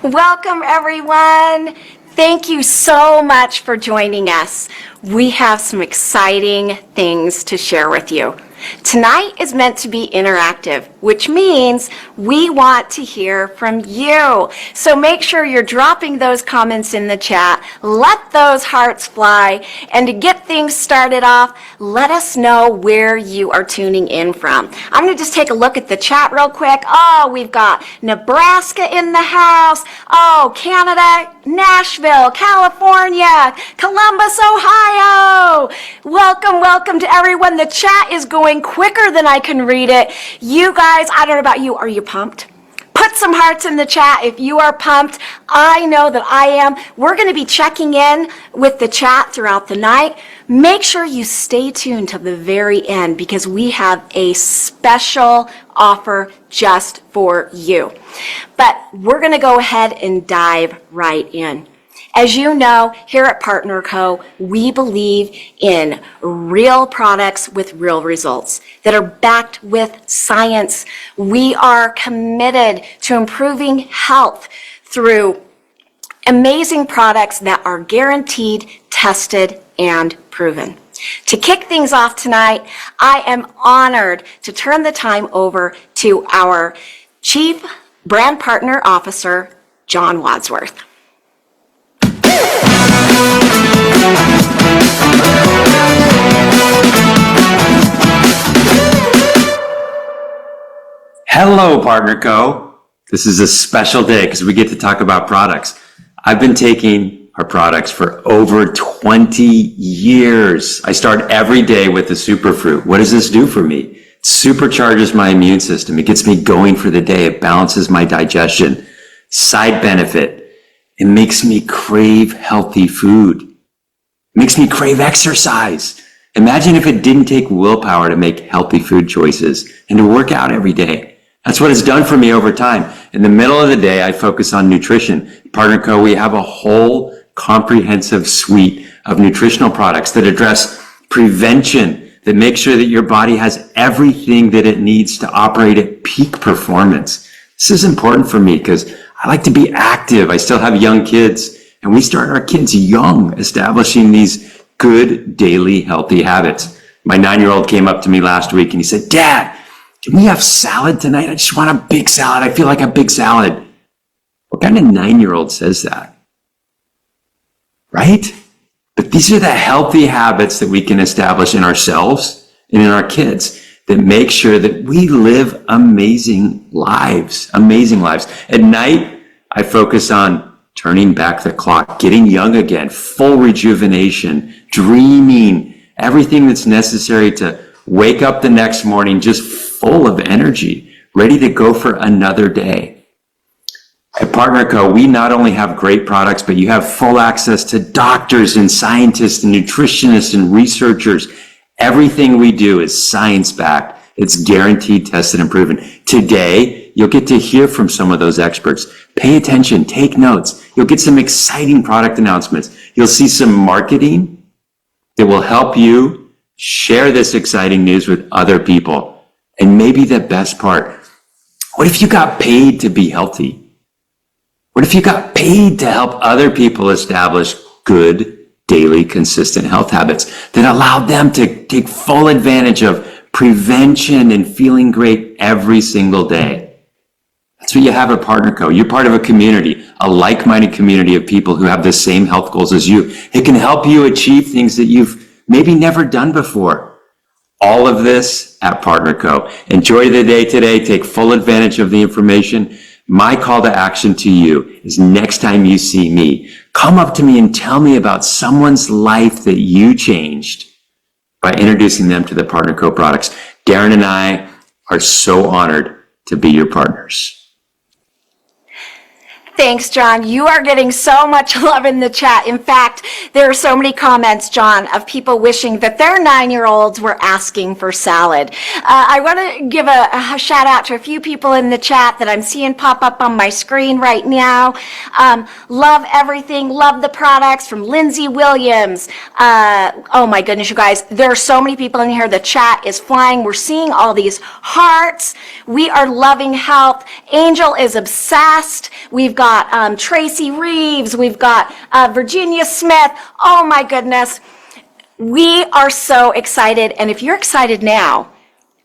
Welcome, everyone. Thank you so much for joining us. We have some exciting things to share with you. Tonight is meant to be interactive, which means we want to hear from you. So make sure you're dropping those comments in the chat. Let those hearts fly. And to get things started off, let us know where you are tuning in from. I'm going to just take a look at the chat real quick. Oh, we've got Nebraska in the house. Oh, Canada, Nashville, California, Columbus, Ohio. Welcome to everyone. The chat is going quicker than I can read it. You guys, I don't know about you, are you pumped? Put some hearts in the chat if you are pumped. I know that I am. We're going to be checking in with the chat throughout the night. Make sure you stay tuned to the very end because we have a special offer just for you. But we're going to go ahead and dive right in. As you know, here at Partner Co., we believe in real products with real results that are backed with science. We are committed to improving health through amazing products that are guaranteed, tested, and proven. To kick things off tonight, I am honored to turn the time over to our Chief Brand Partner Officer, John Wadsworth. Hello, Partner Co. This is a special day because we get to talk about products. I've been taking our products for over 20 years. I start every day with the superfruit. What does this do for me? It supercharges my immune system. It gets me going for the day. It balances my digestion. Side benefit, it makes me crave healthy food. It makes me crave exercise. Imagine if it didn't take willpower to make healthy food choices and to work out every day. That's what it's done for me over time. In the middle of the day, I focus on nutrition. Partner Co., we have a whole comprehensive suite of nutritional products that address prevention, that make sure that your body has everything that it needs to operate at peak performance. This is important for me because I like to be active. I still have young kids, and we start our kids young, establishing these good daily healthy habits. My 9-year-old came up to me last week and he said, "Dad, can we have salad tonight? I just want a big salad. I feel like a big salad." What kind of 9-year-old says that? Right? But these are the healthy habits that we can establish in ourselves and in our kids that make sure that we live amazing lives. At night, I focus on turning back the clock, getting young again, full rejuvenation, dreaming, everything that's necessary to wake up the next morning just full of energy, ready to go for another day. At Partner Co., we not only have great products, but you have full access to doctors and scientists and nutritionists and researchers. Everything we do is science-backed. It's guaranteed, tested, and proven. Today, you'll get to hear from some of those experts. Pay attention, take notes. You'll get some exciting product announcements. You'll see some marketing that will help you share this exciting news with other people. And maybe the best part, what if you got paid to be healthy? What if you got paid to help other people establish good, daily, consistent health habits that allow them to take full advantage of prevention and feeling great every single day? That's what you have at Partner Co. You're part of a community, a like-minded community of people who have the same health goals as you. It can help you achieve things that you've maybe never done before. All of this at Partner Co. Enjoy the day today. Take full advantage of the information. My call to action to you is next time you see me, come up to me and tell me about someone's life that you changed by introducing them to the Partner Co. products. Darren and I are so honored to be your partners. Thanks, John. You are getting so much love in the chat. In fact, there are so many comments, John, of people wishing that their 9-year-olds were asking for salad. I want to give a shout out to a few people in the chat that I'm seeing pop up on my screen right now. Love everything. Love the products from Lindsay Williams. Oh my goodness, you guys. There are so many people in here. The chat is flying. We're seeing all these hearts. We are loving health. Angel is obsessed. We've got got Tracy Reeves, we've got Virginia Smith. Oh my goodness. We are so excited. And if you're excited now,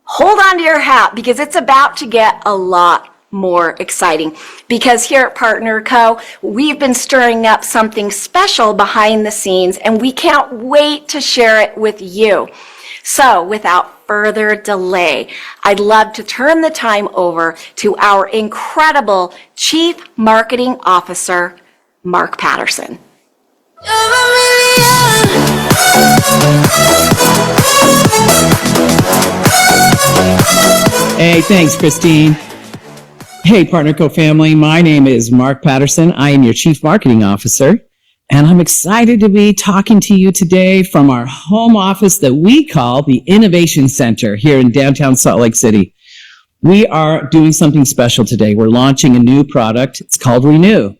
hold on to your hat because it's about to get a lot more exciting. Because here at Partner Co, we've been stirring up something special behind the scenes and we can't wait to share it with you. So without further delay, I'd love to turn the time over to our incredible Chief Marketing Officer, Mark Patterson. Hey, thanks, Christine. Hey, Partner Co family. My name is Mark Patterson. I am your Chief Marketing Officer, and I'm excited to be talking to you today from our home office that we call the Innovation Center here in downtown Salt Lake City. We are doing something special today. We're launching a new product. It's called Renew.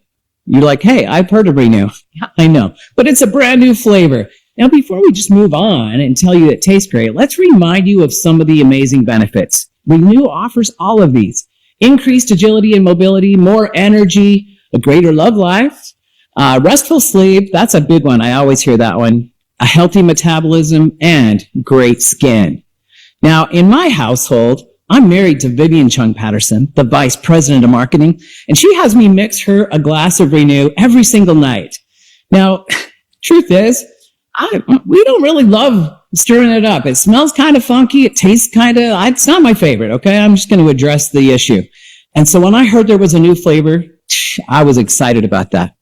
You're like, hey, I've heard of Renew. I know, but it's a brand new flavor. Now, before we just move on and tell you it tastes great, let's remind you of some of the amazing benefits. Renew offers all of these. Increased agility and mobility, more energy, a greater love life, restful sleep. That's a big one. I always hear that one. A healthy metabolism and great skin. Now, in my household, I'm married to Vivian Chung Patterson, the Vice President of Marketing, and she has me mix her a glass of Renew every single night. Now, truth is, we don't really love stirring it up. It smells kind of funky. It tastes it's not my favorite, okay? I'm just going to address the issue. And so when I heard there was a new flavor, I was excited about that.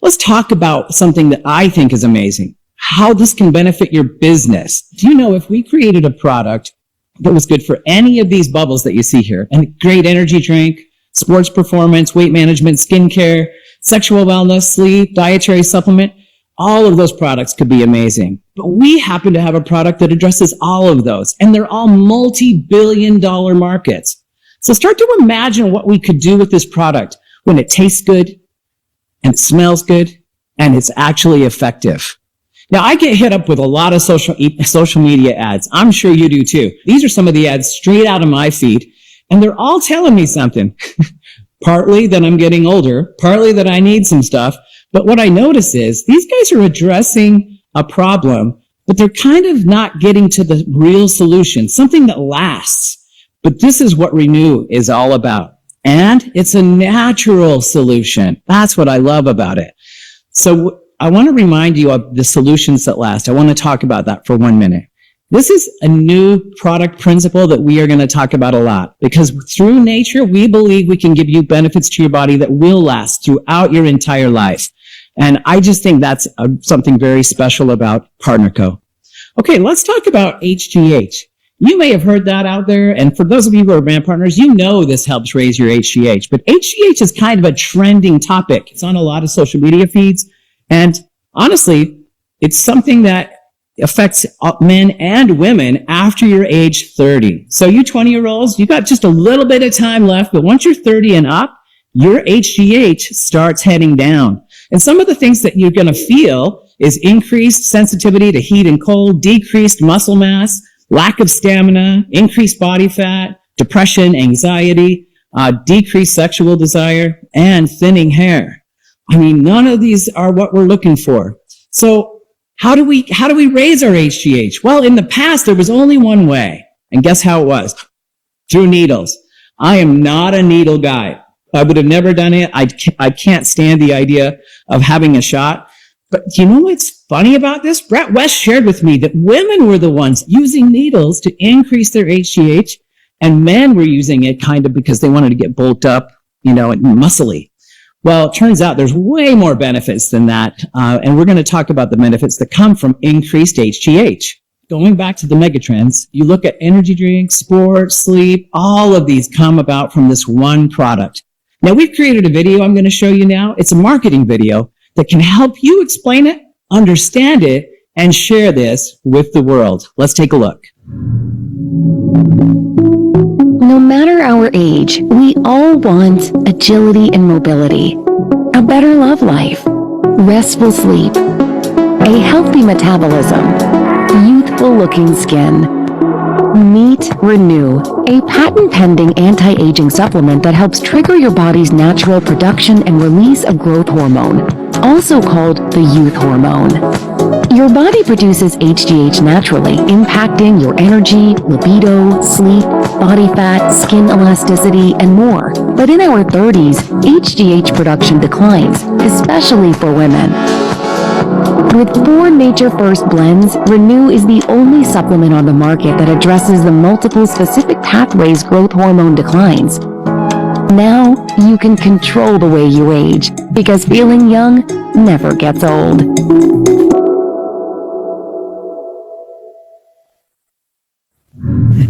Let's talk about something that I think is amazing, how this can benefit your business. Do you know if we created a product that was good for any of these bubbles that you see here, and a great energy drink, sports performance, weight management, skincare, sexual wellness, sleep, dietary supplement, all of those products could be amazing. But we happen to have a product that addresses all of those, and they're all multi-billion-dollar markets. So start to imagine what we could do with this product when it tastes good and smells good and it's actually effective. Now, I get hit up with a lot of social media ads. I'm sure you do too. These are some of the ads straight out of my feed, and they're all telling me something. Partly that I'm getting older, partly that I need some stuff. But what I notice is these guys are addressing a problem, but they're kind of not getting to the real solution, something that lasts. But this is what Renew is all about. And it's a natural solution. That's what I love about it. So I want to remind you of the solutions that last. I want to talk about that for 1 minute. This is a new product principle that we are going to talk about a lot because through nature, we believe we can give you benefits to your body that will last throughout your entire life. And I just think that's something very special about Partner Co. Okay, let's talk about HGH. You may have heard that out there. And for those of you who are brand partners, you know this helps raise your HGH. But HGH is kind of a trending topic. It's on a lot of social media feeds. And honestly, it's something that affects men and women after you're age 30. So you 20-year-olds, you got just a little bit of time left. But once you're 30 and up, your HGH starts heading down. And some of the things that you're going to feel is increased sensitivity to heat and cold, decreased muscle mass, lack of stamina, increased body fat, depression, anxiety, decreased sexual desire, and thinning hair. I mean, none of these are what we're looking for. So how do we raise our HGH? Well, in the past, there was only one way. And guess how it was? Through needles. I am not a needle guy. I would have never done it. I can't stand the idea of having a shot. But you know what's funny about this? Brett West shared with me that women were the ones using needles to increase their HGH, and men were using it kind of because they wanted to get bulked up, and muscly. Well, it turns out there's way more benefits than that. And we're going to talk about the benefits that come from increased HGH. Going back to the megatrends, you look at energy drinks, sports, sleep, all of these come about from this one product. Now, we've created a video I'm going to show you now. It's a marketing video that can help you explain it, understand it, and share this with the world. Let's take a look. No matter our age, we all want agility and mobility, a better love life, restful sleep, a healthy metabolism, youthful looking skin. Meet Renew, a patent-pending anti-aging supplement that helps trigger your body's natural production and release of growth hormone, also called the youth hormone. Your body produces HGH naturally, impacting your energy, libido, sleep, body fat, skin elasticity, and more. But in our 30s, HGH production declines, especially for women. With 4 Nature First blends, Renew is the only supplement on the market that addresses the multiple specific pathways growth hormone declines. Now, you can control the way you age, because feeling young never gets old.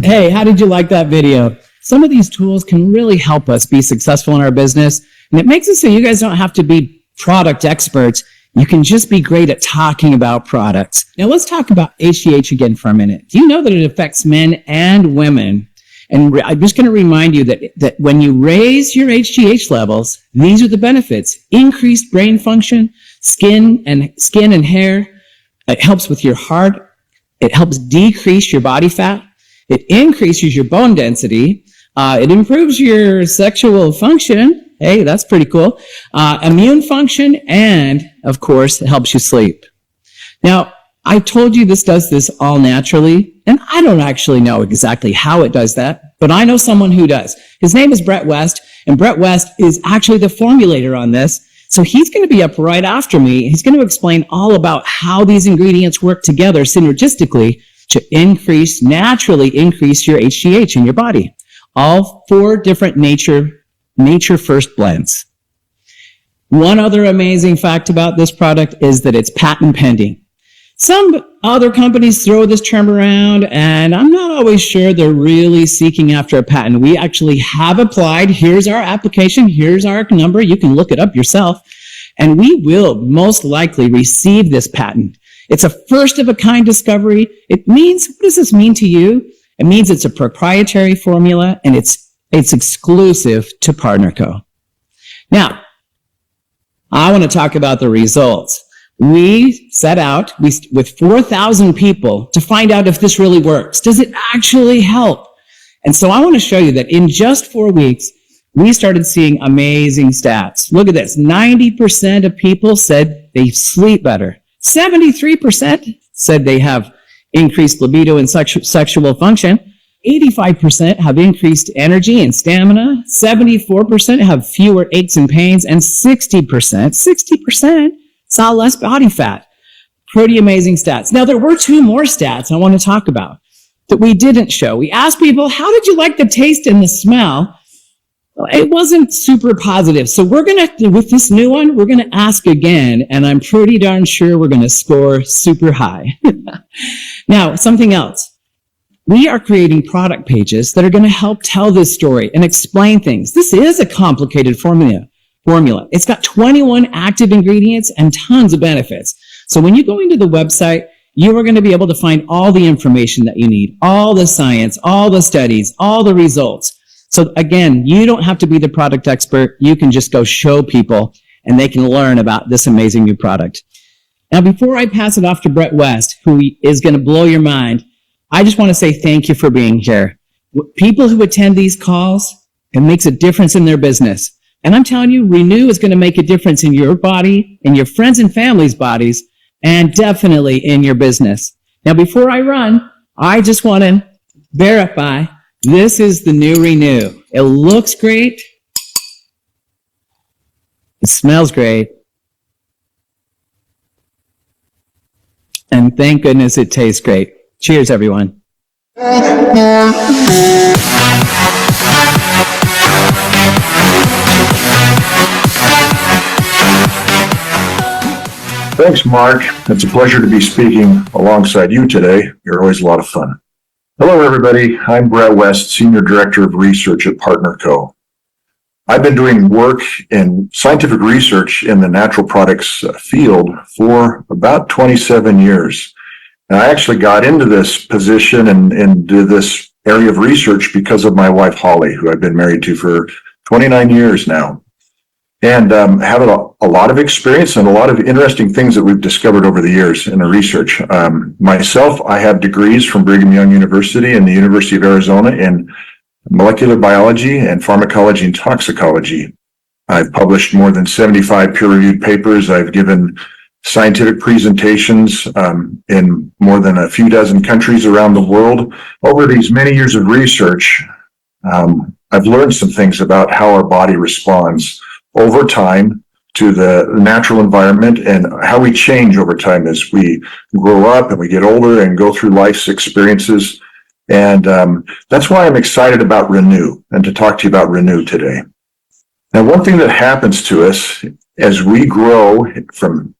Hey, how did you like that video? Some of these tools can really help us be successful in our business, and it makes it so you guys don't have to be product experts. You can just be great at talking about products. Now let's talk about HGH again for a minute. Do you know that it affects men and women? And I'm just going to remind you that when you raise your HGH levels, these are the benefits: increased brain function, skin and hair. It helps with your heart. It helps decrease your body fat. It increases your bone density. It improves your sexual function. Hey, that's pretty cool. Immune function, and of course, it helps you sleep. Now, I told you this does this all naturally, and I don't actually know exactly how it does that, but I know someone who does. His name is Brett West, and Brett West is actually the formulator on this. So he's going to be up right after me. He's going to explain all about how these ingredients work together synergistically to naturally increase your HGH in your body. All 4 different Nature First blends. One other amazing fact about this product is that it's patent pending. Some other companies throw this term around, and I'm not always sure they're really seeking after a patent. We actually have applied. Here's our application. Here's our number. You can look it up yourself. And we will most likely receive this patent. It's a first of a kind discovery. It means, what does this mean to you? It means it's a proprietary formula, and it's exclusive to PartnerCo. Now, I want to talk about the results. We set out with 4,000 people to find out if this really works. Does it actually help? And so I want to show you that in just 4 weeks, we started seeing amazing stats. Look at this. 90% of people said they sleep better. 73% said they have increased libido and sexual function. 85% have increased energy and stamina. 74% have fewer aches and pains. And 60% saw less body fat. Pretty amazing stats. Now, there were 2 more stats I want to talk about that we didn't show. We asked people, how did you like the taste and the smell? Well, it wasn't super positive. So with this new one, we're going to ask again, and I'm pretty darn sure we're going to score super high. Now, something else. We are creating product pages that are going to help tell this story and explain things. This is a complicated formula. It's got 21 active ingredients and tons of benefits. So when you go into the website, you are going to be able to find all the information that you need, all the science, all the studies, all the results. So again, you don't have to be the product expert. You can just go show people, and they can learn about this amazing new product. Now, before I pass it off to Brett West, who is going to blow your mind, I just want to say thank you for being here. People who attend these calls, it makes a difference in their business. And I'm telling you, Renew is going to make a difference in your body, in your friends and family's bodies, and definitely in your business. Now, before I run, I just want to verify this is the new Renew. It looks great. It smells great. And thank goodness it tastes great. Cheers, everyone. Thanks, Mark. It's a pleasure to be speaking alongside you today. You're always a lot of fun. Hello, everybody. I'm Brett West, Senior Director of Research at PartnerCo. I've been doing work in scientific research in the natural products field for about 27 years. And I actually got into this position and into this area of research because of my wife, Holly, who I've been married to for 29 years now. and have a lot of experience and a lot of interesting things that we've discovered over the years in our research. Myself, I have degrees from Brigham Young University and the University of Arizona in molecular biology and pharmacology and toxicology. I've published more than 75 peer-reviewed papers. I've given scientific presentations in more than a few dozen countries around the world. Over these many years of research, I've learned some things about how our body responds over time to the natural environment and how we change over time as we grow up and we get older and go through life's experiences. And that's why I'm excited about Renew and to talk to you about Renew today. Now, one thing that happens to us as we grow from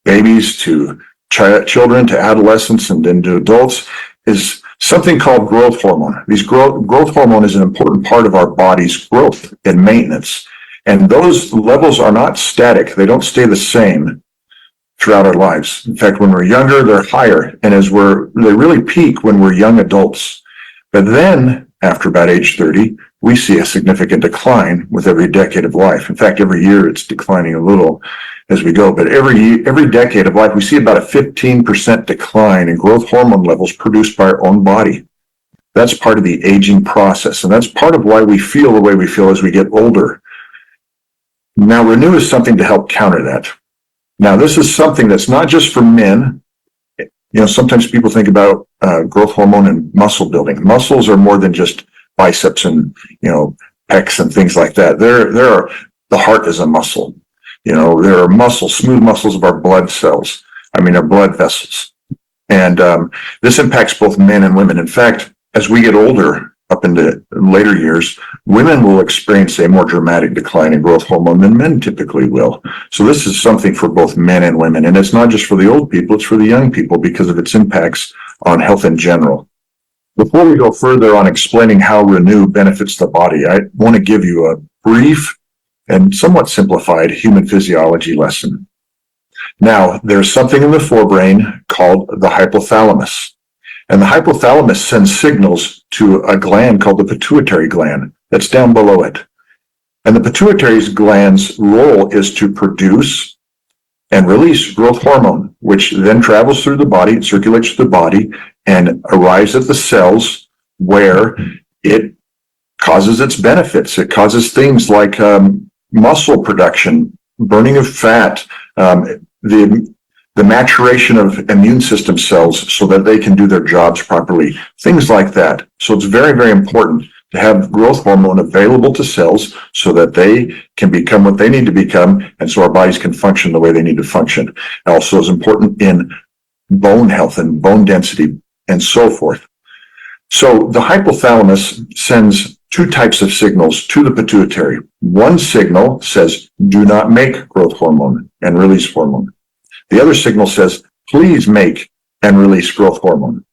babies to children to adolescents and then to adults is something called growth hormone. Growth hormone is an important part of our body's growth and maintenance. And those levels are not static. They don't stay the same throughout our lives. In fact, when we're younger, they're higher. And they really peak when we're young adults. But then after about age 30, we see a significant decline with every decade of life. In fact, every year it's declining a little as we go. But every decade of life, we see about a 15% decline in growth hormone levels produced by our own body. That's part of the aging process. And that's part of why we feel the way we feel as we get older. Now, Renew is something to help counter that. Now, this is something that's not just for men. Sometimes people think about growth hormone and muscle building. Muscles are more than just biceps and, pecs and things like that. The heart is a muscle. There are smooth muscles of our blood cells. Our blood vessels. And this impacts both men and women. In fact, as we get older, up into later years, women will experience a more dramatic decline in growth hormone than men typically will. So this is something for both men and women. And it's not just for the old people, it's for the young people because of its impacts on health in general. Before we go further on explaining how Renew benefits the body, I want to give you a brief and somewhat simplified human physiology lesson. Now, there's something in the forebrain called the hypothalamus. And the hypothalamus sends signals to a gland called the pituitary gland that's down below it. And the pituitary gland's role is to produce and release growth hormone, which then travels through the body, circulates through the body, and arrives at the cells where it causes its benefits. It causes things like muscle production, burning of fat, the maturation of immune system cells so that they can do their jobs properly, things like that. So it's very, very important to have growth hormone available to cells so that they can become what they need to become and so our bodies can function the way they need to function. It also is important in bone health and bone density and so forth. So the hypothalamus sends two types of signals to the pituitary. One signal says, do not make growth hormone and release hormone. The other signal says, please make and release growth hormone.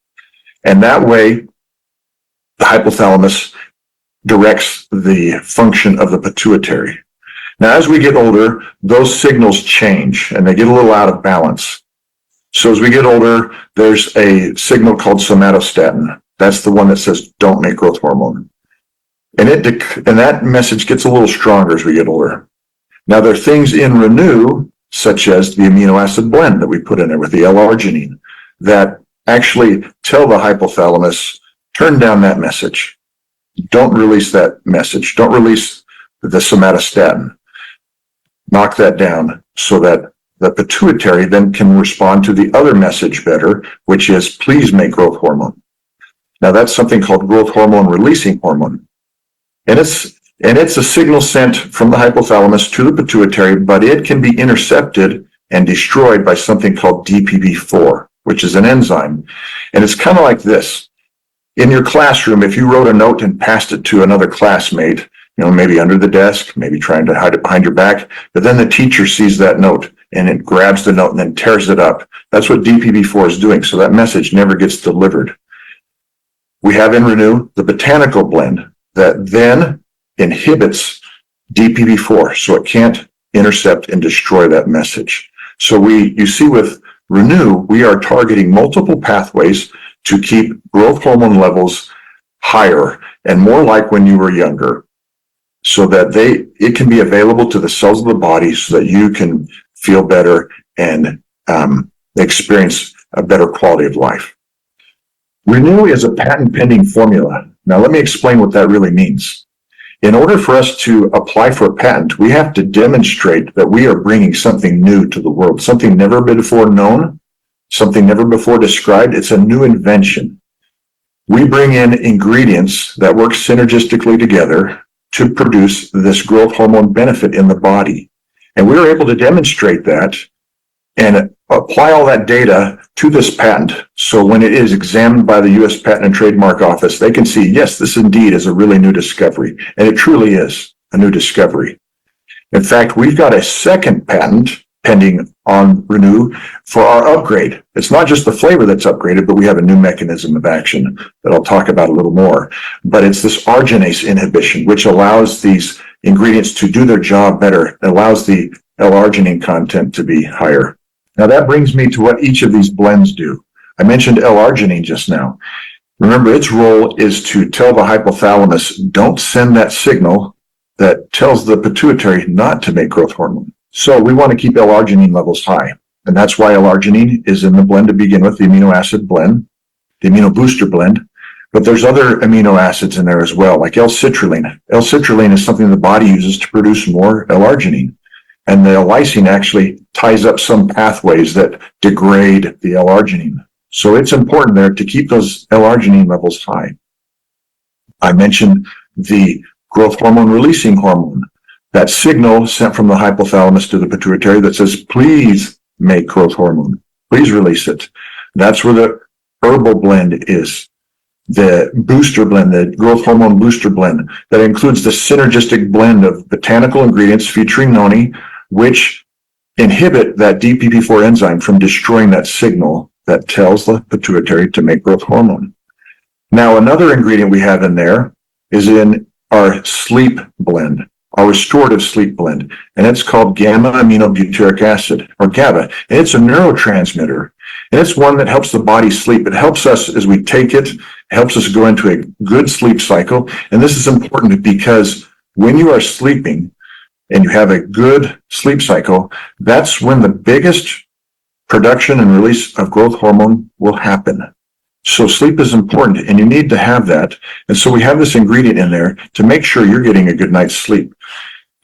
And that way, the hypothalamus directs the function of the pituitary. Now, as we get older, those signals change and they get a little out of balance. So as we get older, there's a signal called somatostatin. That's the one that says, don't make growth hormone. And that message gets a little stronger as we get older. Now, there are things in Renew, such as the amino acid blend that we put in there with the L-arginine, that actually tell the hypothalamus, turn down that message. Don't release that message. Don't release the somatostatin. Knock that down so that the pituitary then can respond to the other message better, which is please make growth hormone. Now that's something called growth hormone releasing hormone. And it's a signal sent from the hypothalamus to the pituitary, but it can be intercepted and destroyed by something called DPP4, which is an enzyme. And it's kind of like this. In your classroom, if you wrote a note and passed it to another classmate, maybe under the desk, maybe trying to hide it behind your back, but then the teacher sees that note and it grabs the note and then tears it up. That's what DPP4 is doing. So that message never gets delivered. We have in Renew the botanical blend that then inhibits DPP4, so it can't intercept and destroy that message. So you see with Renew, we are targeting multiple pathways to keep growth hormone levels higher and more like when you were younger. so that it can be available to the cells of the body so that you can feel better and experience a better quality of life. Renew is a patent pending formula. Now let me explain what that really means. In order for us to apply for a patent, we have to demonstrate that we are bringing something new to the world, something never before known, something never before described. It's a new invention. We bring in ingredients that work synergistically together to produce this growth hormone benefit in the body. And we were able to demonstrate that and apply all that data to this patent. So when it is examined by the U.S. Patent and Trademark Office, they can see, yes, this indeed is a really new discovery. And it truly is a new discovery. In fact, we've got a second patent pending on Renew for our upgrade. It's not just the flavor that's upgraded, but we have a new mechanism of action that I'll talk about a little more. But it's this arginase inhibition, which allows these ingredients to do their job better. It allows the L-arginine content to be higher. Now that brings me to what each of these blends do. I mentioned L-arginine just now. Remember, its role is to tell the hypothalamus, don't send that signal that tells the pituitary not to make growth hormone. So we want to keep L-arginine levels high. And that's why L-arginine is in the blend to begin with, the amino acid blend, the amino booster blend. But there's other amino acids in there as well, like L-citrulline. L-citrulline is something the body uses to produce more L-arginine. And the L-lysine actually ties up some pathways that degrade the L-arginine. So it's important there to keep those L-arginine levels high. I mentioned the growth hormone releasing hormone, that signal sent from the hypothalamus to the pituitary that says, please make growth hormone, please release it. That's where the herbal blend is. The booster blend, the growth hormone booster blend, that includes the synergistic blend of botanical ingredients featuring noni, which inhibit that DPP4 enzyme from destroying that signal that tells the pituitary to make growth hormone. Now, another ingredient we have in there is in our sleep blend, our restorative sleep blend, and it's called gamma-aminobutyric acid, or GABA. And it's a neurotransmitter, and it's one that helps the body sleep. It helps us as we take it, helps us go into a good sleep cycle. And this is important because when you are sleeping and you have a good sleep cycle, that's when the biggest production and release of growth hormone will happen. So sleep is important, and you need to have that. And so we have this ingredient in there to make sure you're getting a good night's sleep.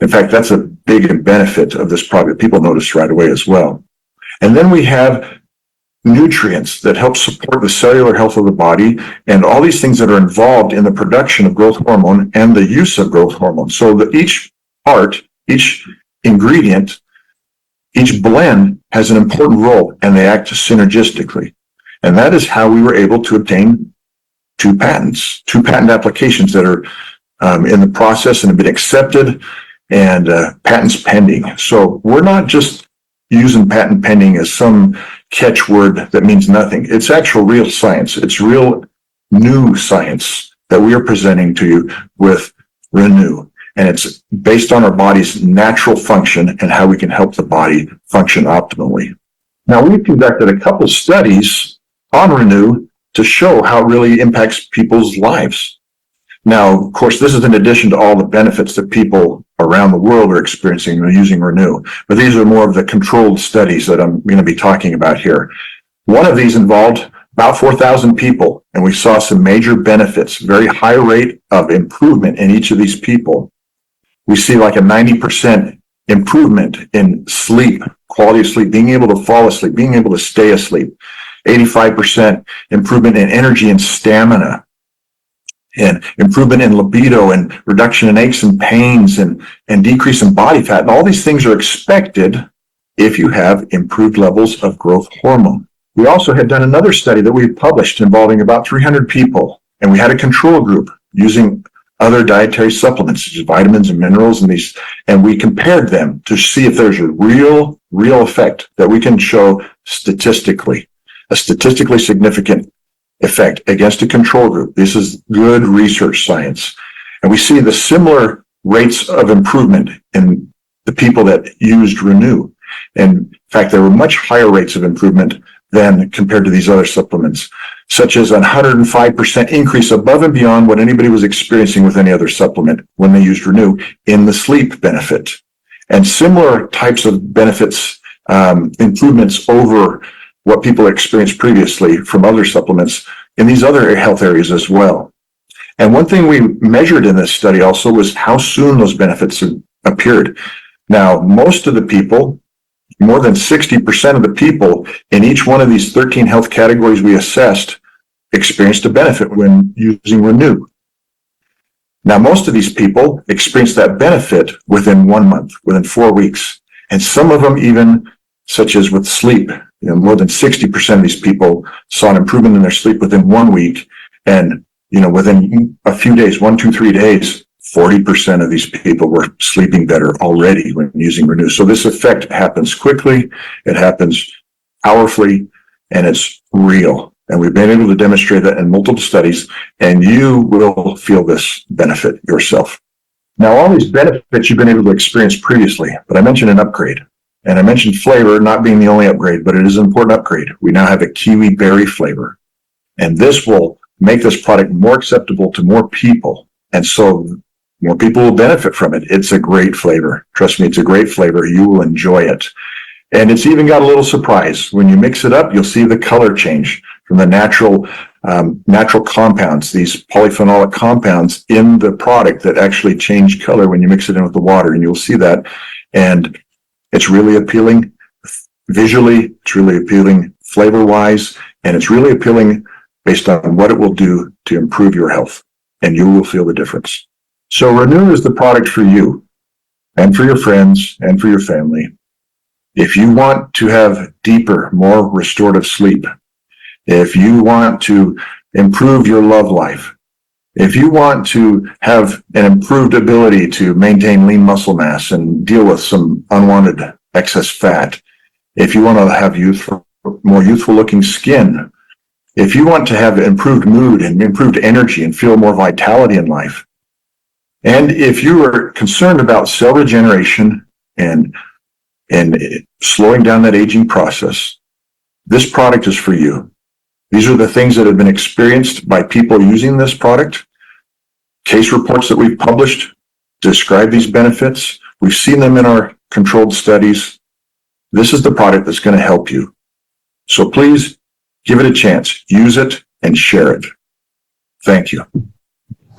In fact, that's a big benefit of this product. People notice right away as well. And then we have nutrients that help support the cellular health of the body and all these things that are involved in the production of growth hormone and the use of growth hormone. So that each part, each ingredient, each blend has an important role, and they act synergistically. And that is how we were able to obtain two patent applications that are in the process and have been accepted, and patents pending. So we're not just using patent pending as some catchword that means nothing. It's actual real science. It's real new science that we are presenting to you with Renew. And it's based on our body's natural function and how we can help the body function optimally. Now, we've conducted a couple studies on Renew to show how it really impacts people's lives. Now, of course, this is in addition to all the benefits that people around the world are experiencing using Renew. But these are more of the controlled studies that I'm going to be talking about here. One of these involved about 4,000 people, and we saw some major benefits, very high rate of improvement in each of these people. We see like a 90% improvement in sleep, quality of sleep, being able to fall asleep, being able to stay asleep, 85% improvement in energy and stamina, and improvement in libido, and reduction in aches and pains, and decrease in body fat. And all these things are expected if you have improved levels of growth hormone. We also had done another study that we published involving about 300 people, and we had a control group using other dietary supplements, such as vitamins and minerals, and we compared them to see if there's a real effect that we can show statistically, a statistically significant effect against a control group. This is good research science. And we see the similar rates of improvement in the people that used Renew. And in fact, there were much higher rates of improvement than compared to these other supplements, such as a 105% increase above and beyond what anybody was experiencing with any other supplement when they used Renew in the sleep benefit. And similar types of benefits, improvements over what people experienced previously from other supplements in these other health areas as well. And one thing we measured in this study also was how soon those benefits appeared. Now, most of the people, more than 60% of the people in each one of these 13 health categories we assessed experienced a benefit when using Renew. Now, most of these people experienced that benefit within 1 month, within 4 weeks. And some of them even, such as with sleep, more than 60% of these people saw an improvement in their sleep within 1 week. And, within a few days, 1, 2, 3 days, 40% of these people were sleeping better already when using Renew. So this effect happens quickly, it happens powerfully, and it's real. And we've been able to demonstrate that in multiple studies, and you will feel this benefit yourself. Now, all these benefits you've been able to experience previously, but I mentioned an upgrade. And I mentioned flavor not being the only upgrade, but it is an important upgrade. We now have a kiwi berry flavor. And this will make this product more acceptable to more people. And so more people will benefit from it. It's a great flavor. Trust me, it's a great flavor. You will enjoy it. And it's even got a little surprise. When you mix it up, you'll see the color change from the natural compounds, these polyphenolic compounds in the product that actually change color when you mix it in with the water. And you'll see that. And it's really appealing visually. It's really appealing flavor-wise. And it's really appealing based on what it will do to improve your health. And you will feel the difference. So Renew is the product for you and for your friends and for your family. If you want to have deeper, more restorative sleep, if you want to improve your love life, if you want to have an improved ability to maintain lean muscle mass and deal with some unwanted excess fat, if you want to have more youthful looking skin, if you want to have improved mood and improved energy and feel more vitality in life, and if you are concerned about cell regeneration and slowing down that aging process, this product is for you. These are the things that have been experienced by people using this product. Case reports that we've published describe these benefits. We've seen them in our controlled studies. This is the product that's going to help you. So please give it a chance. Use it and share it. Thank you.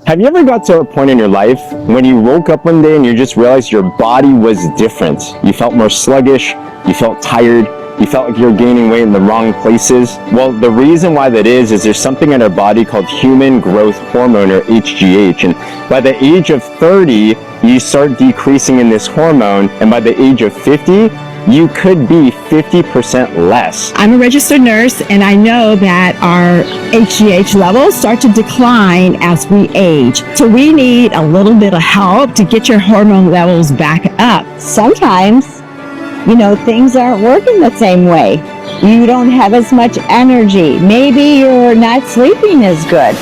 Have you ever got to a point in your life when you woke up one day and you just realized your body was different? You felt more sluggish, you felt tired, you felt like you were gaining weight in the wrong places? Well, the reason why that is there's something in our body called human growth hormone, or HGH. And by the age of 30, you start decreasing in this hormone, and by the age of 50, you could be 50% less. I'm a registered nurse, and I know that our HGH levels start to decline as we age. So we need a little bit of help to get your hormone levels back up. Sometimes, things aren't working the same way. You don't have as much energy. Maybe you're not sleeping as good.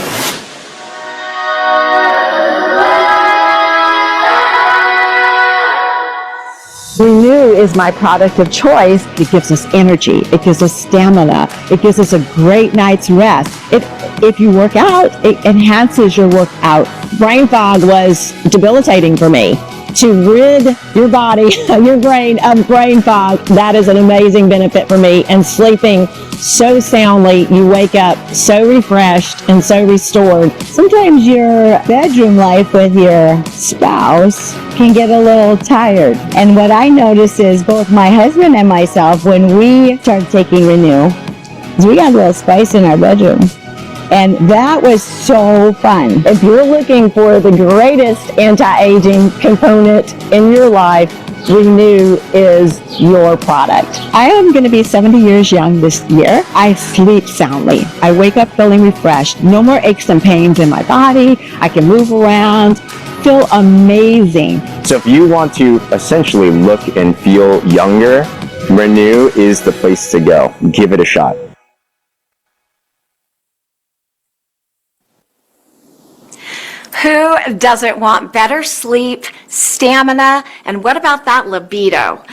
Renew is my product of choice. It gives us energy. It gives us stamina. It gives us a great night's rest. If you work out, it enhances your workout. Brain fog was debilitating for me. To rid your body, your brain of brain fog, that is an amazing benefit for me. And sleeping so soundly, you wake up so refreshed and so restored. Sometimes your bedroom life with your spouse can get a little tired. And what I notice is both my husband and myself, when we started taking Renew, is we got a little spice in our bedroom. And that was so fun. If you're looking for the greatest anti-aging component in your life, Renew is your product. I am going to be 70 years young this year. I sleep soundly. I wake up feeling refreshed. No more aches and pains in my body. I can move around, feel amazing. So if you want to essentially look and feel younger, Renew is the place to go. Give it a shot. Who doesn't want better sleep, stamina, and what about that libido?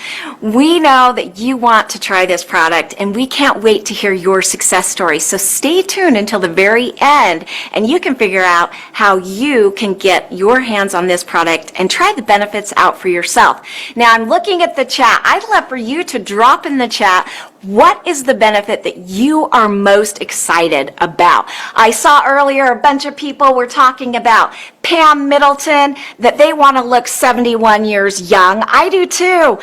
We know that you want to try this product, and we can't wait to hear your success story. So stay tuned until the very end, and you can figure out how you can get your hands on this product and try the benefits out for yourself. Now, I'm looking at the chat. I'd love for you to drop in the chat, what is the benefit that you are most excited about? I saw earlier a bunch of people were talking about Pam Middleton, that they want to look 71 years young. I do too.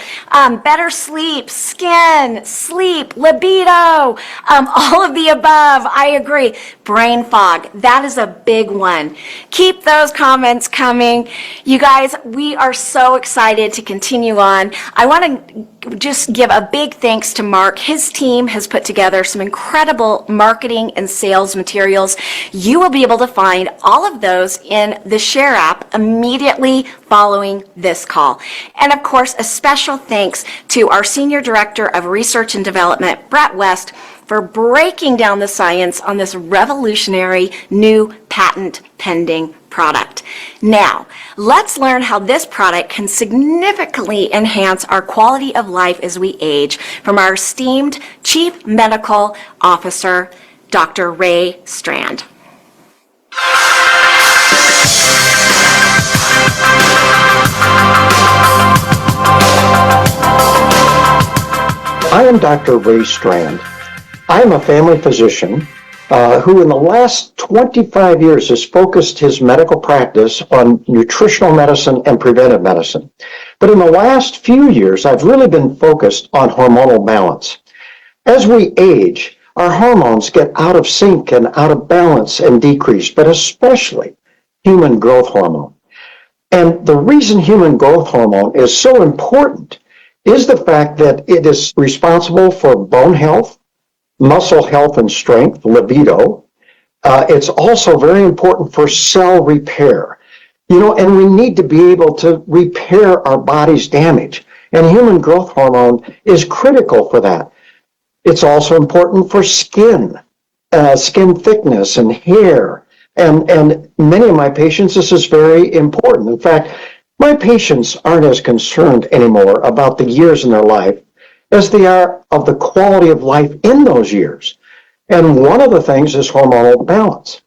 Better sleep, skin, sleep, libido, all of the above. I agree. Brain fog, that is a big one. Keep those comments coming. You guys, we are so excited to continue on. I want to just give a big thanks to Mark. His team has put together some incredible marketing and sales materials. You will be able to find all of those in the Share app immediately following this call. And of course, a special thanks to our Senior Director of Research and Development, Brett West, for breaking down the science on this revolutionary new patent pending product. Now, let's learn how this product can significantly enhance our quality of life as we age from our esteemed Chief Medical Officer, Dr. Ray Strand. I am Dr. Ray Strand. I am a family physician who in the last 25 years has focused his medical practice on nutritional medicine and preventive medicine. But in the last few years, I've really been focused on hormonal balance. As we age, our hormones get out of sync and out of balance and decrease, but especially human growth hormone. And the reason human growth hormone is so important is the fact that it is responsible for bone health, muscle health and strength, libido. It's also very important for cell repair. And we need to be able to repair our body's damage. And human growth hormone is critical for that. It's also important for skin thickness and hair. And many of my patients, this is very important. In fact, my patients aren't as concerned anymore about the years in their life as they are of the quality of life in those years. And one of the things is hormonal balance.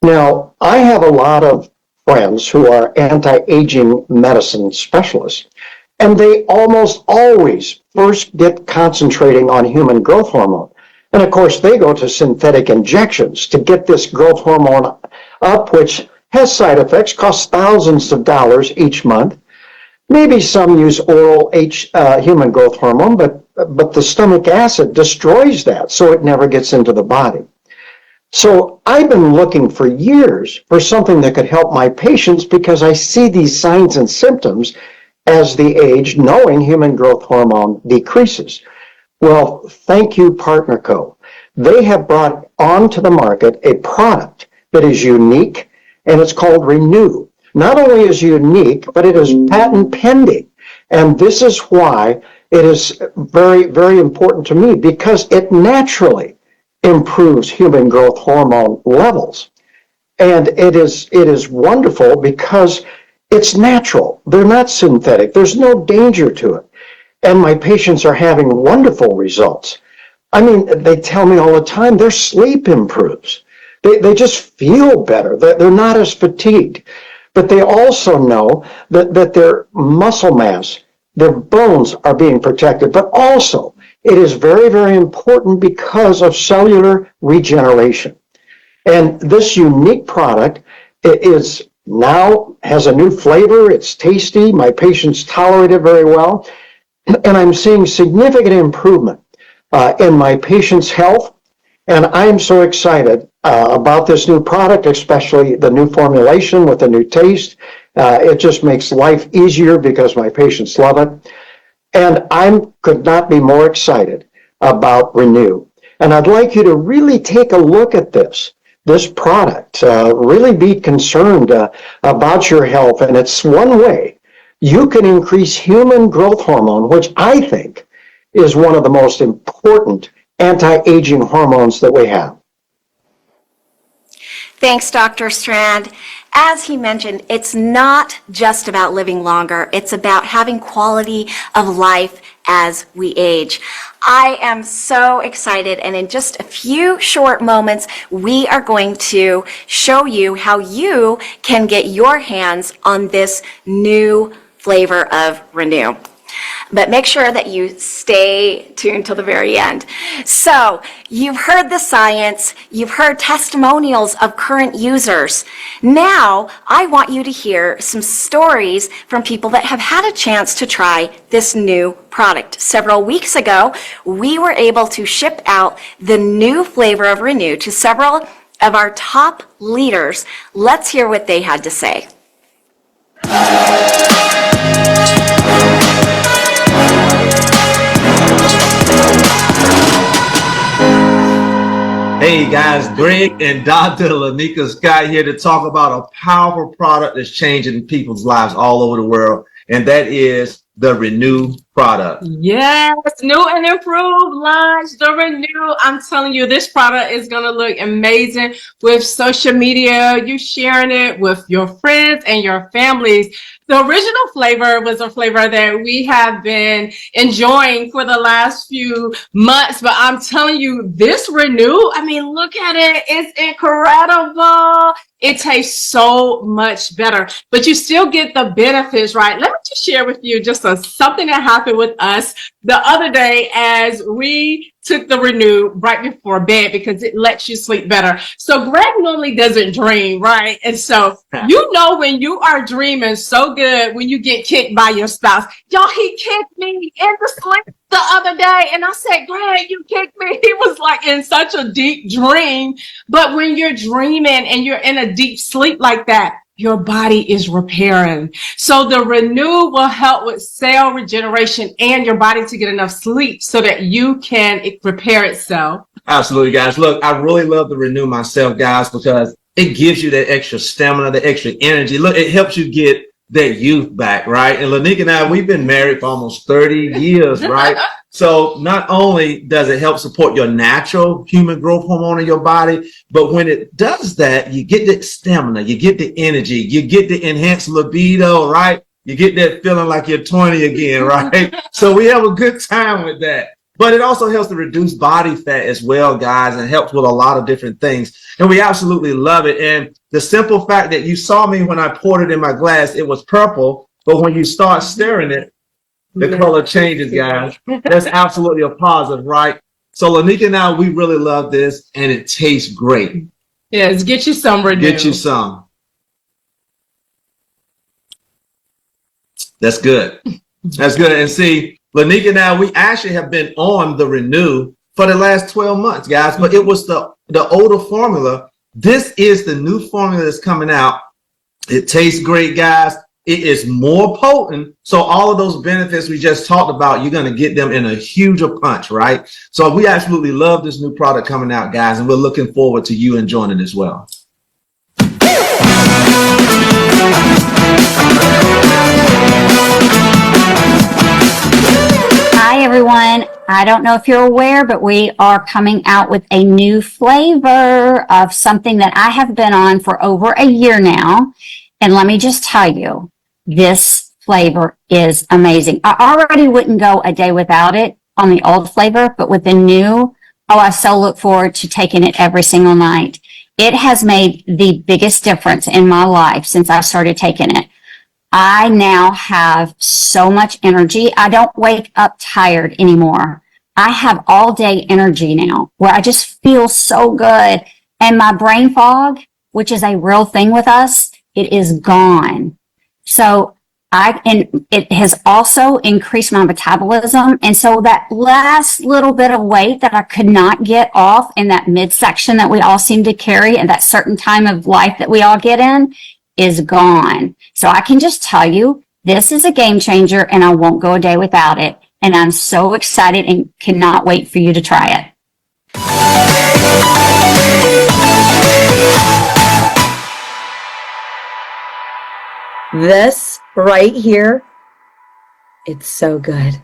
Now, I have a lot of friends who are anti-aging medicine specialists, and they almost always first get concentrating on human growth hormone. And of course, they go to synthetic injections to get this growth hormone up, which has side effects, costs thousands of dollars each month. Maybe some use oral human growth hormone, but the stomach acid destroys that, so it never gets into the body. So I've been looking for years for something that could help my patients because I see these signs and symptoms as they age, knowing human growth hormone decreases. Well, thank you, Partner Co. They have brought onto the market a product that is unique, and it's called Renew. Not only is it unique, but it is patent pending. And this is why it is very, very important to me, because it naturally improves human growth hormone levels. And it is wonderful because it's natural. They're not synthetic. There's no danger to it. And my patients are having wonderful results. I mean, they tell me all the time their sleep improves. They just feel better. They're not as fatigued. But they also know that their muscle mass, their bones are being protected. But also, it is very, very important because of cellular regeneration. And this unique product is now has a new flavor. It's tasty. My patients tolerate it very well. And I'm seeing significant improvement in my patients' health. And I'm so excited about this new product, especially the new formulation with the new taste. It just makes life easier because my patients love it. And I could not be more excited about Renew. And I'd like you to really take a look at this product, really be concerned about your health. And it's one way you can increase human growth hormone, which I think is one of the most important anti-aging hormones that we have. Thanks, Dr. Strand. As he mentioned, it's not just about living longer. It's about having quality of life as we age. I am so excited, and in just a few short moments, we are going to show you how you can get your hands on this new flavor of Renew. But make sure that you stay tuned till the very end. So you've heard the science, you've heard testimonials of current users. Now I want you to hear some stories from people that have had a chance to try this new product. Several weeks ago, we were able to ship out the new flavor of Renew to several of our top leaders. Let's hear what they had to say. Hey guys, Greg and Dr. Lanika Scott here to talk about a powerful product that's changing people's lives all over the world, and that is the Renew product. Yes, new and improved launch, the Renew. I'm telling you, this product is going to look amazing with social media, you sharing it with your friends and your families. The original flavor was a flavor that we have been enjoying for the last few months, but I'm telling you, this Renew, I mean, look at it. It's incredible. It tastes so much better, but you still get the benefits, right? Let me just share with you just something that happened with us the other day as we took the Renew right before bed because it lets you sleep better. So Greg normally doesn't dream, right? And so you know when you are dreaming so good when you get kicked by your spouse. Y'all, he kicked me in the sleep the other day, and I said, Greg, you kicked me. He was like in such a deep dream. But when you're dreaming and you're in a deep sleep like that, your body is repairing. So the Renew will help with cell regeneration and your body to get enough sleep so that you can repair itself. Absolutely, guys. Look, I really love the Renew myself, guys, because it gives you that extra stamina, the extra energy. Look, it helps you get that youth back, right? And Lanika and I, we've been married for almost 30 years, right? So not only does it help support your natural human growth hormone in your body, but when it does that, you get the stamina, you get the energy, you get the enhanced libido, right? You get that feeling like you're 20 again, right? So we have a good time with that. But it also helps to reduce body fat as well, guys, and helps with a lot of different things. And we absolutely love it. And the simple fact that you saw me when I poured it in my glass, it was purple. But when you start stirring it, the color changes, guys. That's absolutely a positive, right? So Lanika and I, we really love this, and it tastes great. Yes, get you some Renew. Get you some. That's good. That's good. And see, Lanika and I, we actually have been on the Renew for the last 12 months, guys, but it was the older formula. This is the new formula that's coming out. It tastes great, guys. It is more potent. So all of those benefits we just talked about, you're going to get them in a huger punch, right? So we absolutely love this new product coming out, guys, and we're looking forward to you enjoying it as well. Hi, everyone. I don't know if you're aware, but we are coming out with a new flavor of something that I have been on for over a year now. And let me just tell you, this flavor is amazing. I already wouldn't go a day without it on the old flavor, but with the new, oh, I so look forward to taking it every single night. It has made the biggest difference in my life since I started taking it. I now have so much energy. I don't wake up tired anymore. I have all day energy now where I just feel so good. And my brain fog, which is a real thing with us, it is gone. So it has also increased my metabolism. And so that last little bit of weight that I could not get off in that midsection that we all seem to carry at that certain time of life that we all get in is gone. So I can just tell you, this is a game changer and I won't go a day without it. And I'm so excited and cannot wait for you to try it. This right here, it's so good.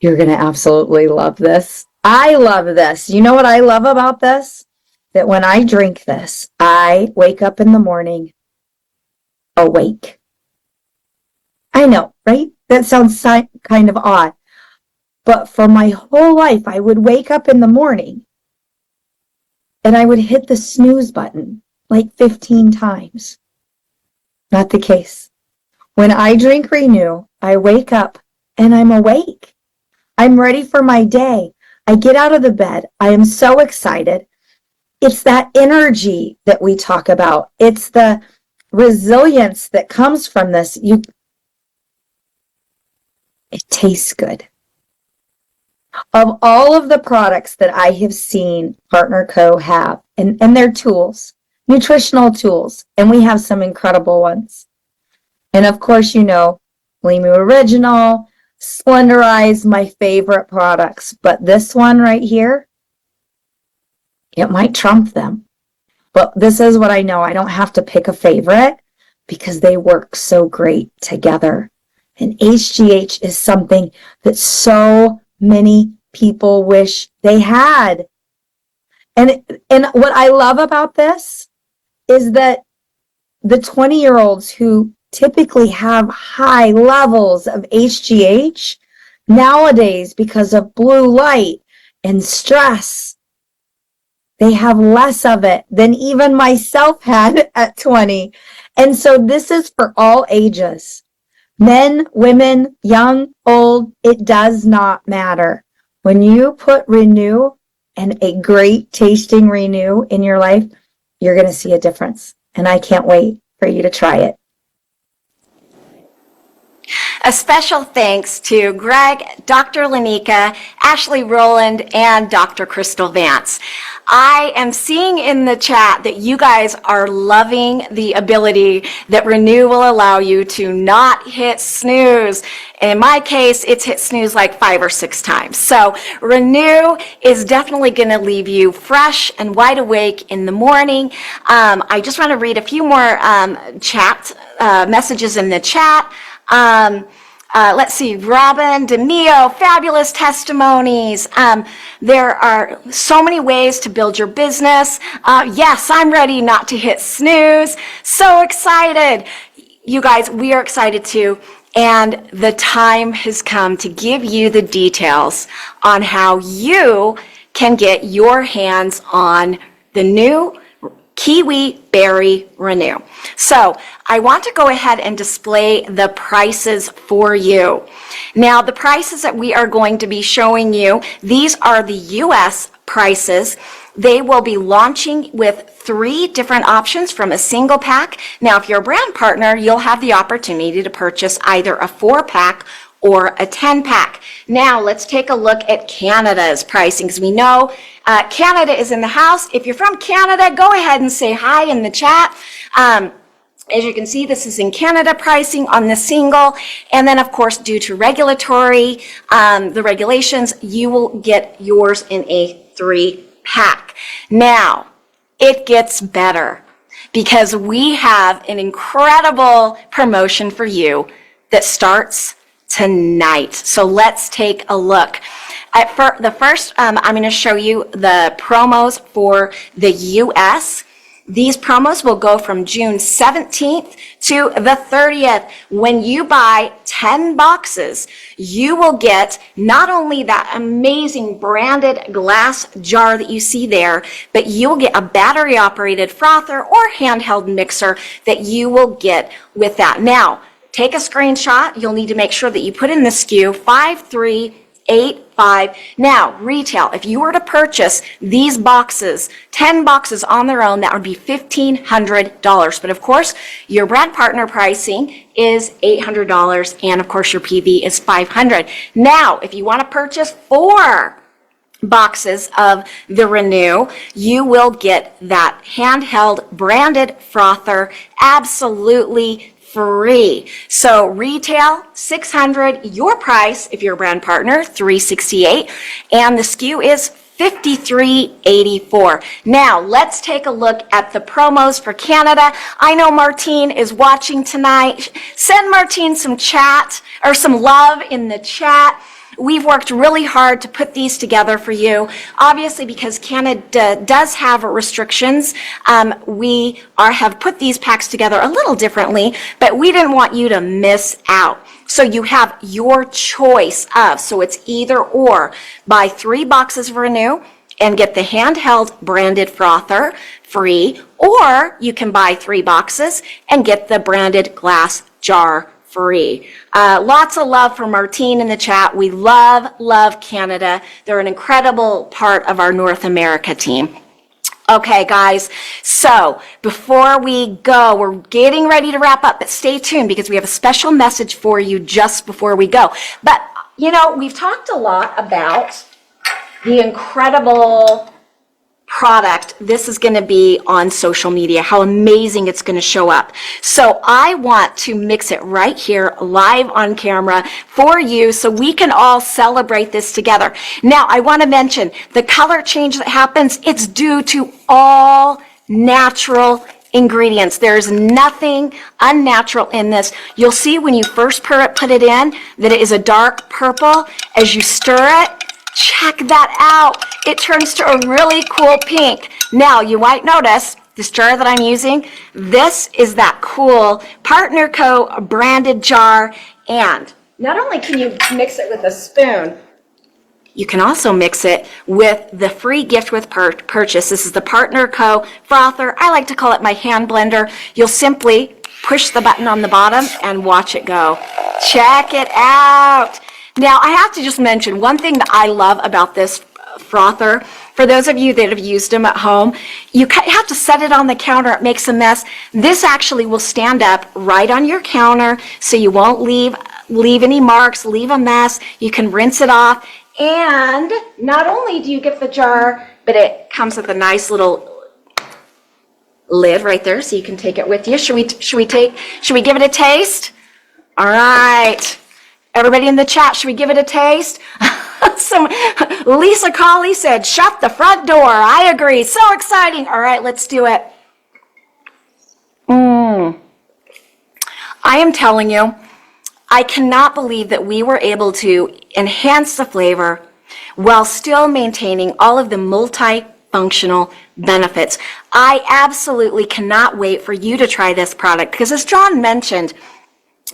You're going to absolutely love this. I love this. You know what I love about this? that when I drink this, I wake up in the morning awake. I know, right? That sounds kind of odd. But for my whole life, I would wake up in the morning and I would hit the snooze button like 15 times. Not the case. When I drink Renew, I wake up and I'm awake. I'm ready for my day. I get out of the bed. I am so excited. It's that energy that we talk about. It's the resilience that comes from this. It tastes good. Of all of the products that I have seen Partner Co. have, and their tools, nutritional tools, and we have some incredible ones. And of course, you know, Limu Original, Splendorize, my favorite products. But this one right here, it might trump them. But this is what I know. I don't have to pick a favorite because they work so great together. And HGH is something that so many people wish they had. And what I love about this is that the 20-year-olds who typically have high levels of HGH nowadays because of blue light and stress, they have less of it than even myself had at 20. And so this is for all ages. Men, women, young, old, it does not matter. When you put Renew and a great tasting Renew in your life, you're going to see a difference. And I can't wait for you to try it. A special thanks to Greg, Dr. Lanika, Ashley Rowland, and Dr. Crystal Vance. I am seeing in the chat that you guys are loving the ability that Renew will allow you to not hit snooze. In my case, it's hit snooze like 5 or 6 times. So Renew is definitely going to leave you fresh and wide awake in the morning. I just want to read a few more chat messages in the chat. Let's see, Robin, DeMio, fabulous testimonies. There are so many ways to build your business. Yes, I'm ready not to hit snooze. So excited. You guys, we are excited too. And the time has come to give you the details on how you can get your hands on the new Kiwi Berry Renew. So I want to go ahead and display the prices for you. Now, the prices that we are going to be showing you, these are the US prices. They will be launching with 3 different options from a single pack. Now, if you're a brand partner, you'll have the opportunity to purchase either a 4-pack or a 10-pack. Now, let's take a look at Canada's pricing, because we know Canada is in the house. If you're from Canada, go ahead and say hi in the chat. As you can see, this is in Canada pricing on the single. And then, of course, due to regulatory, the regulations, you will get yours in a 3-pack. Now, it gets better because we have an incredible promotion for you that starts tonight. So let's take a look. The first, I'm going to show you the promos for the US. These promos will go from June 17th to the 30th. When you buy 10 boxes, you will get not only that amazing branded glass jar that you see there, but you'll get a battery operated frother or handheld mixer that you will get with that. Now, take a screenshot. You'll need to make sure that you put in the SKU 5385. Now, retail, if you were to purchase these boxes, 10 boxes on their own, that would be $1,500. But of course, your brand partner pricing is $800, and of course, your PV is $500. Now, if you want to purchase 4 boxes of the Renew, you will get that handheld branded frother absolutely free. So retail $600, your price if you're a brand partner $368, and the SKU is $53.84. Now let's take a look at the promos for Canada. I know Martine is watching tonight. Send Martine some chat or some love in the chat. We've worked really hard to put these together for you. Obviously, because Canada does have restrictions, we have put these packs together a little differently, but we didn't want you to miss out. So you have your choice of, so it's either or. Buy 3 boxes of Renew and get the handheld branded frother free, or you can buy 3 boxes and get the branded glass jar free. Lots of love from Martine in the chat. We love Canada. They're an incredible part of our North America team. Okay, guys, so before we go, we're getting ready to wrap up, but stay tuned because we have a special message for you just before we go. But, you know, we've talked a lot about the incredible product this is going to be on social media, how amazing it's going to show up. So I want to mix it right here live on camera for you so we can all celebrate this together. Now, I want to mention the color change that happens, it's due to all natural ingredients. There's nothing unnatural in this. You'll see when you first put it in that it is a dark purple. As you stir it, check that out. It turns to a really cool pink. Now, you might notice this jar that I'm using, this is that cool Partner Co. branded jar. And not only can you mix it with a spoon, you can also mix it with the free gift with purchase. This is the Partner Co. frother. I like to call it my hand blender. You'll simply push the button on the bottom and watch it go. Check it out. Now, I have to just mention one thing that I love about this frother. For those of you that have used them at home, you have to set it on the counter. It makes a mess. This actually will stand up right on your counter so you won't leave any marks, leave a mess. You can rinse it off. And not only do you get the jar, but it comes with a nice little lid right there so you can take it with you. Should we give it a taste? All right. Everybody in the chat, should we give it a taste? Lisa Colley said, shut the front door. I agree. So exciting. All right, let's do it. I am telling you, I cannot believe that we were able to enhance the flavor while still maintaining all of the multifunctional benefits. I absolutely cannot wait for you to try this product because, as John mentioned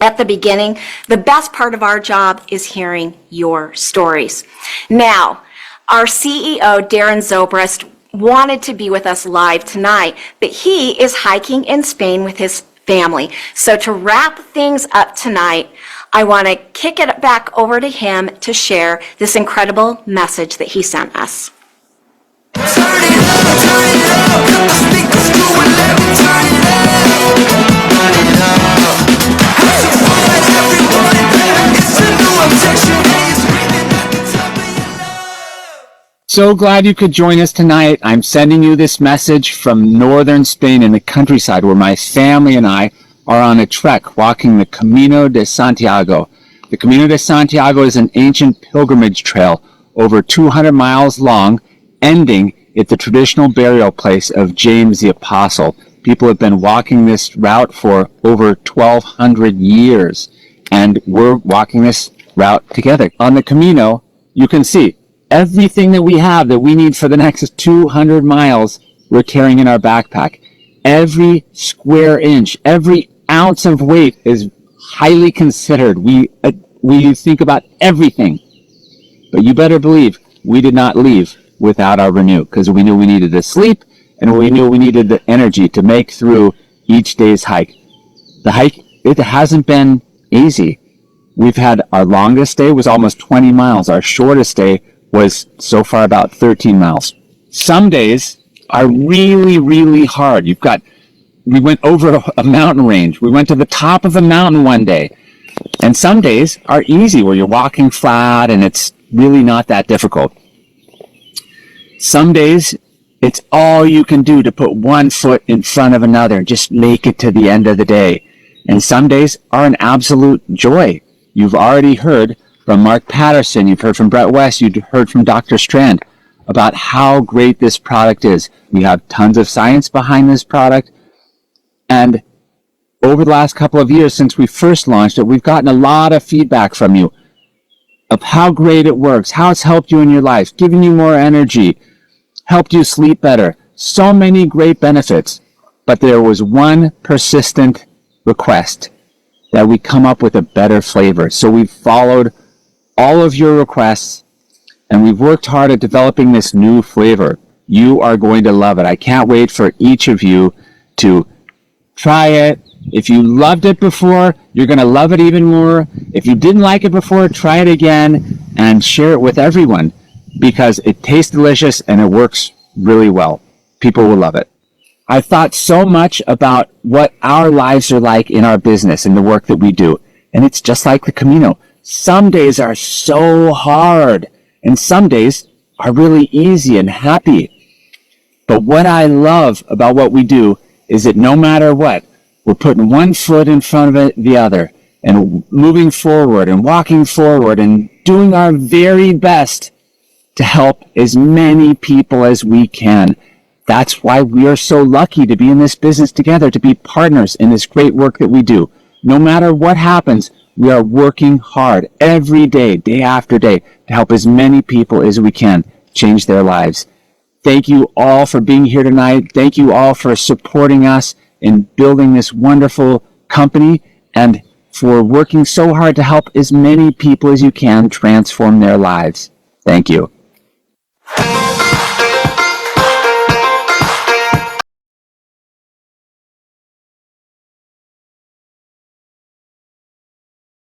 at the beginning, the best part of our job is hearing your stories. Now, our CEO, Darren Zobrist, wanted to be with us live tonight, but he is hiking in Spain with his family. So to wrap things up tonight, I want to kick it back over to him to share this incredible message that he sent us. So glad you could join us tonight. I'm sending you this message from northern Spain in the countryside where my family and I are on a trek walking the Camino de Santiago. The Camino de Santiago is an ancient pilgrimage trail over 200 miles long, ending at the traditional burial place of James the Apostle. People have been walking this route for over 1,200 years, and we're walking this route together. On the Camino, you can see everything that we have that we need for the next 200 miles, we're carrying in our backpack. Every square inch, every ounce of weight is highly considered. We think about everything. But you better believe we did not leave without our Renew, because we knew we needed the sleep and we knew we needed the energy to make through each day's hike. The hike, it hasn't been easy. We've had our longest day was almost 20 miles. Our shortest day was so far about 13 miles. Some days are really, really hard. We went over a mountain range. We went to the top of a mountain one day. And some days are easy where you're walking flat and it's really not that difficult. Some days it's all you can do to put one foot in front of another and just make it to the end of the day. And some days are an absolute joy. You've already heard from Mark Patterson, you've heard from Brett West, you've heard from Dr. Strand about how great this product is. We have tons of science behind this product. And over the last couple of years since we first launched it, we've gotten a lot of feedback from you. of how great it works, how it's helped you in your life, giving you more energy, helped you sleep better. So many great benefits. But there was one persistent request, that we come up with a better flavor. So we've followed all of your requests, and we've worked hard at developing this new flavor. You are going to love it. I can't wait for each of you to try it. If you loved it before, you're going to love it even more. If you didn't like it before, try it again and share it with everyone, because it tastes delicious and it works really well. People will love it. I've thought so much about what our lives are like in our business and the work that we do. And it's just like the Camino. Some days are so hard, and some days are really easy and happy. But what I love about what we do is that no matter what, we're putting one foot in front of the other and moving forward and walking forward and doing our very best to help as many people as we can. That's why we are so lucky to be in this business together, to be partners in this great work that we do. No matter what happens, we are working hard every day, day after day, to help as many people as we can change their lives. Thank you all for being here tonight. Thank you all for supporting us in building this wonderful company, and for working so hard to help as many people as you can transform their lives. Thank you.